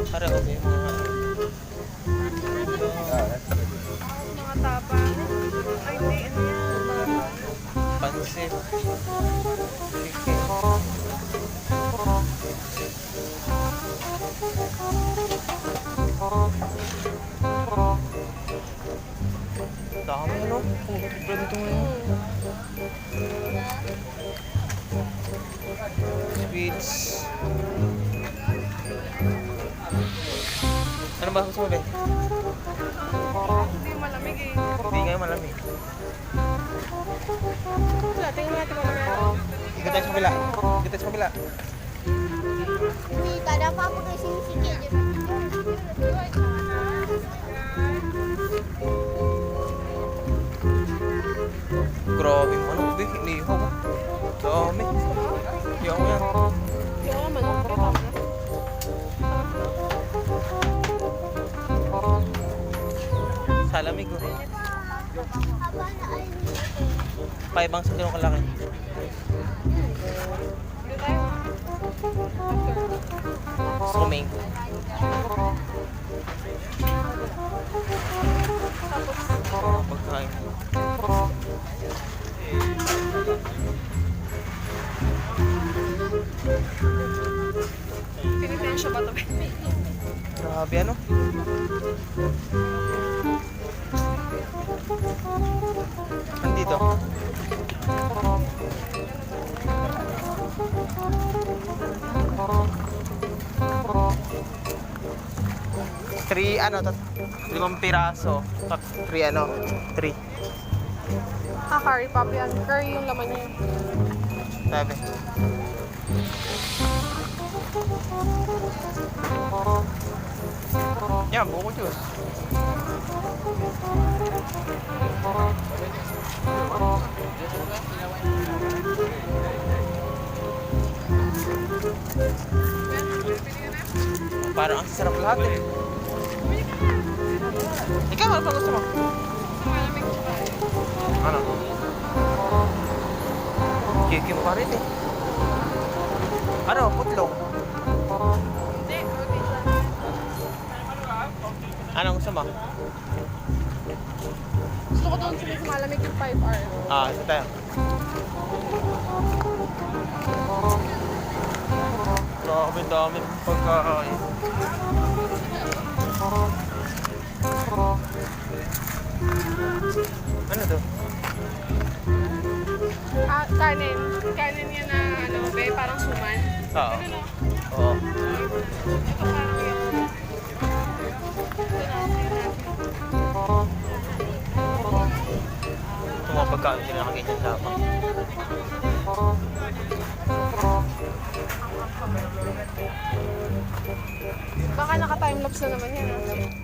Para okay mga Mga tapa. Ay, hindi. Ano yan? pansit. Chicken. Dami no? Ganito ngayon. Sweets. Ano ba gusto mo, Ben? Hindi malamig eh. Hindi ngayon malamig. Wala, tingnan natin kung ano. Ikot tayo sa kabila. Ikot tayo sa kabila. Hindi, kada pa ako kasi sige. Grabe mo. Ano ba? Inihaw mo. Dami. Iyaw mo yan. Yung mga manok, kita mo na. Salamig oh. Haba na ay 5 ang sa kilong kalaki. Dito tayo. Swimming. Pagkain. Pinitensya ba ito? Grabe ano? Andito. Three ano to? 5 piraso. 3 ano? 3. Ah, curry pop yan. Curry yung laman niya. Sabi. Yan, buko juice. Parang ang sarap lahat eh. Ikaw, ano pa gusto mo? Malamig siya. Ano? Kikim pa rin eh. Ano? Putlong? Hindi, protein lang. Anong gusto mo? Gusto ko doon sa malamig yung 5R. Ah, ito tayo. Grabe dami pagkain. Ano to? Ah, kanin. Kanin yan na, ano, be, parang suman. Oo. Ano no? Oo. Ito parang yan. Ito mga pagkain sila nakaganyan lamang. Baka naka-timelapse na naman yan.